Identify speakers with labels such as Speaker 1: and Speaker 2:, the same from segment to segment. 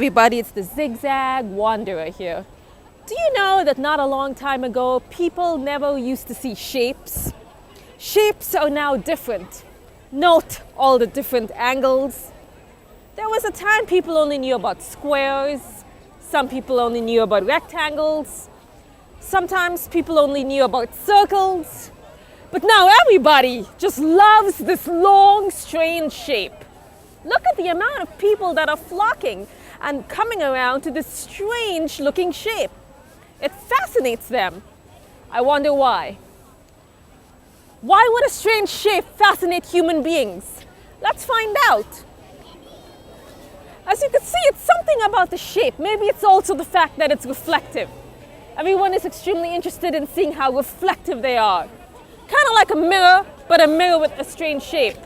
Speaker 1: everybody, it's the Zig Zag Wanderer here. Do you know that not a long time ago, people never used to see shapes? Shapes are now different. Note all the different angles. There was a time people only knew about squares. Some people only knew about rectangles. Sometimes people only knew about circles. But now everybody just loves this long, strange shape. Look at the amount of people that are flocking and coming around to this strange looking shape. It fascinates them. I wonder why. Why would a strange shape fascinate human beings? Let's find out. As you can see, it's something about the shape. Maybe it's also the fact that it's reflective. Everyone is extremely interested in seeing how reflective they are. Kind of like a mirror, but a mirror with a strange shape.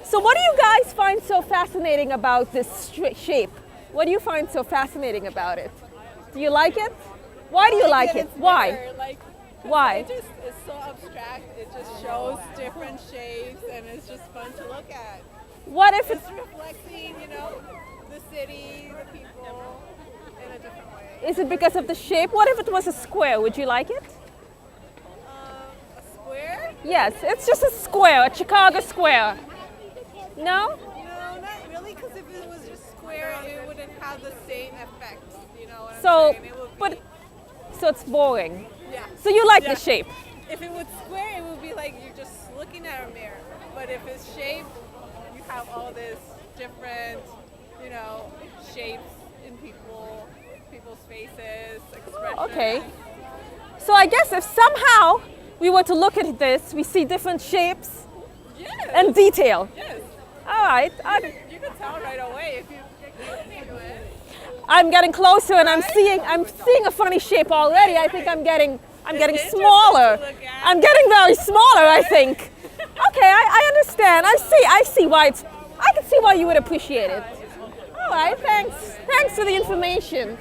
Speaker 1: So what do you guys find so fascinating about this shape? What do you find so fascinating about it? Do you like it? Why do you like it? Why? Why?
Speaker 2: It just is so abstract. It just shows different shapes, and it's just fun to look at.
Speaker 1: What if
Speaker 2: It's reflecting, the city, the people, in a different way.
Speaker 1: Is it because of the shape? What if it was a square? Would you like it?
Speaker 2: A square?
Speaker 1: Yes, it's just a square, a Chicago square. No?
Speaker 2: No, not really, because if it was just square, it wouldn't have the same effect. You know what I'm saying? It would be,
Speaker 1: So it's boring.
Speaker 2: yeah.
Speaker 1: So you like
Speaker 2: Yeah.
Speaker 1: the shape?
Speaker 2: If it was square, it would be like you're just looking at a mirror. But if it's shaped, you have all this different, shapes in people's faces, expressions.
Speaker 1: Okay. So I guess if somehow we were to look at this, we see different shapes
Speaker 2: Yes.
Speaker 1: and detail.
Speaker 2: Yes.
Speaker 1: All right.
Speaker 2: You can tell right away if you get close to it.
Speaker 1: I'm getting closer and I'm seeing a funny shape already. I think I'm getting smaller.
Speaker 2: to look at.
Speaker 1: I'm getting very smaller, I think. Okay, I understand. I see why I can see why you would appreciate it. All right, thanks. Thanks for the information.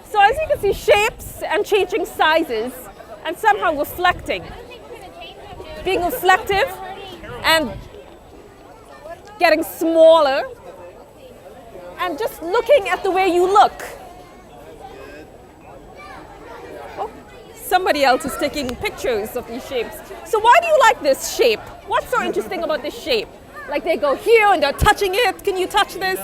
Speaker 1: So as you can see, shapes and changing sizes and somehow reflecting. Being reflective and getting smaller and just looking at the way you look. Oh, somebody else is taking pictures of these shapes. So why do you like this shape? What's so interesting about this shape? Like they go here and they're touching it. Can you touch this?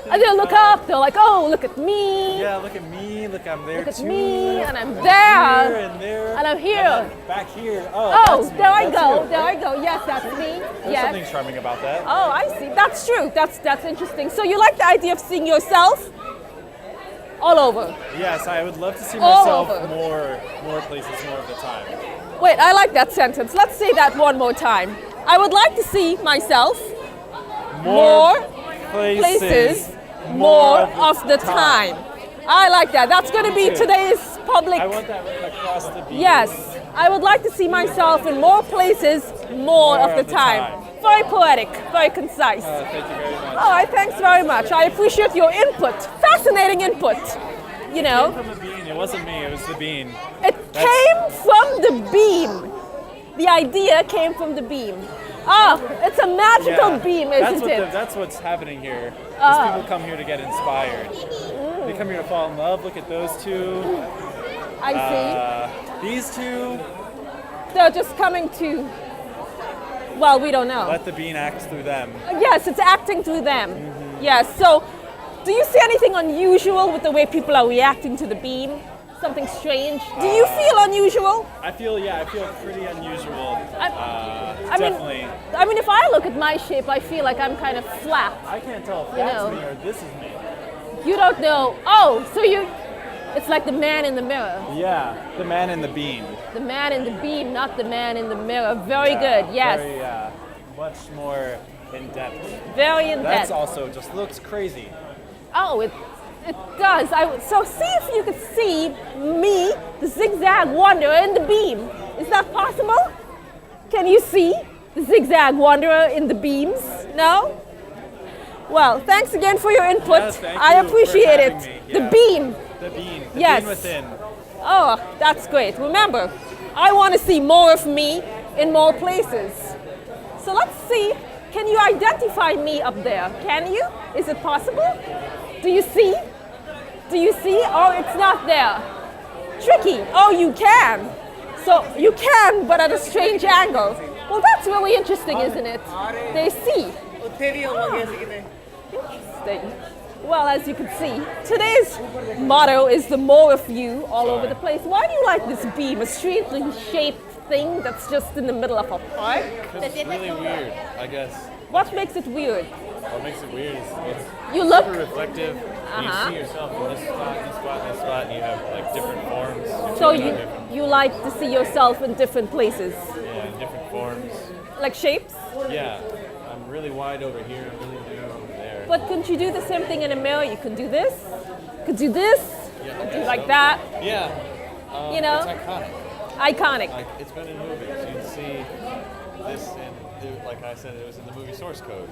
Speaker 1: And they'll look up. They're like, oh, look at me.
Speaker 3: Yeah, look at me. Look, I'm there
Speaker 1: Look at
Speaker 3: too.
Speaker 1: me, and I'm
Speaker 3: Here
Speaker 1: there.
Speaker 3: and there.
Speaker 1: And I'm here.
Speaker 3: And then back here.
Speaker 1: Oh,
Speaker 3: that's me.
Speaker 1: there I
Speaker 3: That's
Speaker 1: go.
Speaker 3: you.
Speaker 1: There I go. Yes, that's me.
Speaker 3: There's
Speaker 1: Yes.
Speaker 3: something charming about that.
Speaker 1: Oh, I see. That's true. That's interesting. So you like the idea of seeing yourself all over?
Speaker 3: Yes, I would love to see
Speaker 1: All
Speaker 3: myself
Speaker 1: over.
Speaker 3: more places more of the time.
Speaker 1: Wait, I like that sentence. Let's say that one more time. I would like to see myself more places more of the time. I like that. That's going to be
Speaker 3: too.
Speaker 1: today's public.
Speaker 3: I want that right across the beach.
Speaker 1: Yes, I would like to see myself in more places more of the time. Very poetic, very concise.
Speaker 3: Thank you very much.
Speaker 1: All right, thanks very much. I appreciate your input. Fascinating input. You know,
Speaker 3: From the bean. It wasn't me. It was the bean.
Speaker 1: it came from the beam. The idea came from the beam. Ah, it's a magical beam, isn't it?
Speaker 3: That's what's happening here.
Speaker 1: Ah.
Speaker 3: These people come here to get inspired. They come here to fall in love. Look at those two.
Speaker 1: I see.
Speaker 3: These two.
Speaker 1: They're just coming to, well, we don't know.
Speaker 3: Let the bean act through them.
Speaker 1: Yes, it's acting through them. Yes, so do you see anything unusual with the way people are reacting to the beam? Something strange? Do you feel unusual?
Speaker 3: I feel pretty unusual.
Speaker 1: I
Speaker 3: Definitely.
Speaker 1: mean, if I look at my shape, I feel like I'm kind of flat.
Speaker 3: I can't tell if
Speaker 1: You
Speaker 3: that's
Speaker 1: know.
Speaker 3: me or this is me.
Speaker 1: You don't know. Oh, so it's like the man in the mirror.
Speaker 3: Yeah, the man in the bean.
Speaker 1: The man in the beam, not the man in the mirror. Very
Speaker 3: Yeah,
Speaker 1: good, yes.
Speaker 3: Very, much more in depth.
Speaker 1: Very in
Speaker 3: That's
Speaker 1: depth.
Speaker 3: also just looks crazy.
Speaker 1: Oh, it does. So see if you could see me, the Zig Zag Wanderer, in the beam. Is that possible? Can you see the Zig Zag Wanderer in the beams? No? Well, thanks again for your input.
Speaker 3: Yes, thank
Speaker 1: I
Speaker 3: you
Speaker 1: appreciate
Speaker 3: for
Speaker 1: it.
Speaker 3: having me.
Speaker 1: The
Speaker 3: Yeah.
Speaker 1: beam.
Speaker 3: The bean. The
Speaker 1: Yes.
Speaker 3: bean within.
Speaker 1: Oh, that's great. Remember, I want to see more of me in more places. So let's see. Can you identify me up there? Can you? Is it possible? Do you see? Do you see? Oh, it's not there. Tricky. Oh, you can. So you can, but at a strange angle. Well, that's really interesting, isn't it? They see. Interesting. Well, as you can see, today's motto is the more of you all over the place. Why do you like this beam, a strangely shaped thing that's just in the middle of a park?
Speaker 3: It's really weird, I guess.
Speaker 1: What makes it weird?
Speaker 3: What makes it weird is it's
Speaker 1: You look.
Speaker 3: super reflective. You see yourself in this spot, this spot, this spot, and you have like different forms.
Speaker 1: So you like to see yourself in different places,
Speaker 3: Yeah, in different forms.
Speaker 1: like shapes?
Speaker 3: Yeah, I'm really wide over here, I'm really narrow over there.
Speaker 1: But couldn't you do the same thing in a mirror? You could do this, could do this, could do like that.
Speaker 3: Yeah,
Speaker 1: You know?
Speaker 3: it's iconic.
Speaker 1: Iconic.
Speaker 3: Like it's been in movies. You can see this in, like I said, it was in the movie Source Code.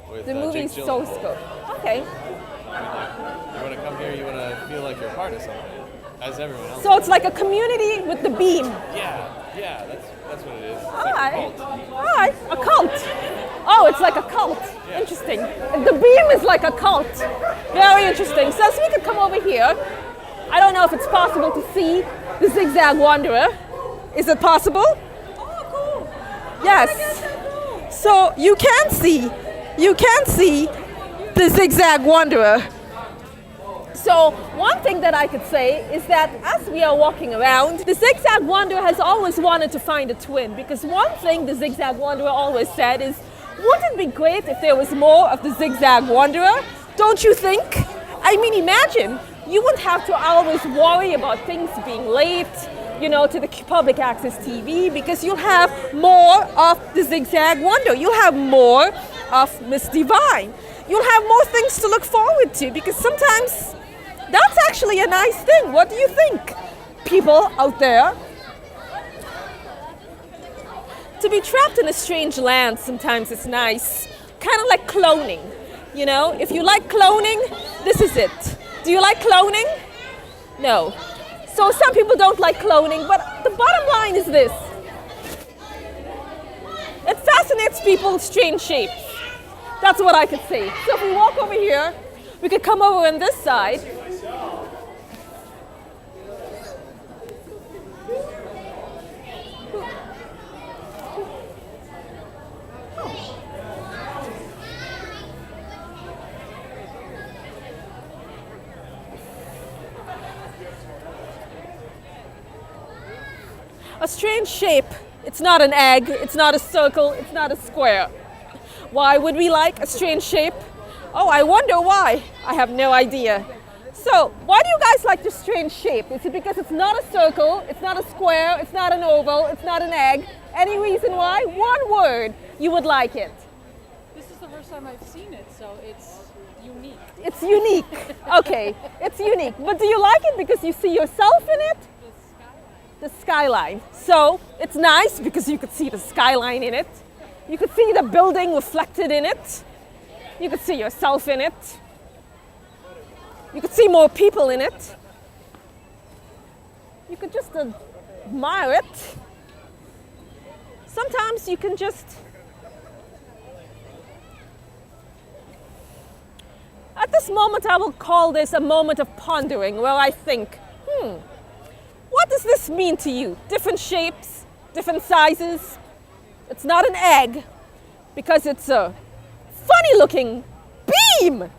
Speaker 3: With,
Speaker 1: The movie's
Speaker 3: Jake
Speaker 1: source
Speaker 3: Gyllenhaal.
Speaker 1: code. Okay.
Speaker 3: I mean, like, you want to come here, you want to feel like you're part of something, as everyone else.
Speaker 1: So it's like a community with the beam.
Speaker 3: Yeah, that's what it is. It's
Speaker 1: All
Speaker 3: like
Speaker 1: right.
Speaker 3: a cult.
Speaker 1: All right. A cult. Oh, it's like a cult. Interesting. The beam is like a cult. Very interesting. So we could come over here. I don't know if it's possible to see the Zig Zag Wanderer. Is it possible?
Speaker 2: Oh, cool.
Speaker 1: Yes. So you can see the Zig Zag Wanderer. So one thing that I could say is that as we are walking around, the Zig Zag Wanderer has always wanted to find a twin, because one thing the Zig Zag Wanderer always said is, wouldn't it be great if there was more of the Zig Zag Wanderer? Don't you think? I mean, imagine, you wouldn't have to always worry about things being late, you know, to the public access TV, because you'll have more of the Zig Zag Wanderer. You'll have more of Miss Divine. You'll have more things to look forward to, because sometimes that's actually a nice thing. What do you think, people out there? To be trapped in a strange land, sometimes it's nice. Kind of like cloning, you know? If you like cloning, this is it. Do you like cloning? No. So some people don't like cloning, but the bottom line is this. It fascinates people with strange shapes. That's what I could say. So if we walk over here, we could come over on this side. A strange shape. It's not an egg, it's not a circle, it's not a square. Why would we like a strange shape? Oh, I wonder why. I have no idea. So, why do you guys like the strange shape? Is it because it's not a circle, it's not a square, it's not an oval, it's not an egg? Any reason why? One word, you would like it.
Speaker 2: This is the first time I've seen it, so it's unique.
Speaker 1: It's unique. Okay, it's unique. But do you like it because you see yourself in it? The skyline. So it's nice because you could see the skyline in it. You could see the building reflected in it. You could see yourself in it. You could see more people in it. You could just admire it. Sometimes you can just at this moment I will call this a moment of pondering, where I think, what does this mean to you? Different shapes, different sizes. It's not an egg because it's a funny looking beam.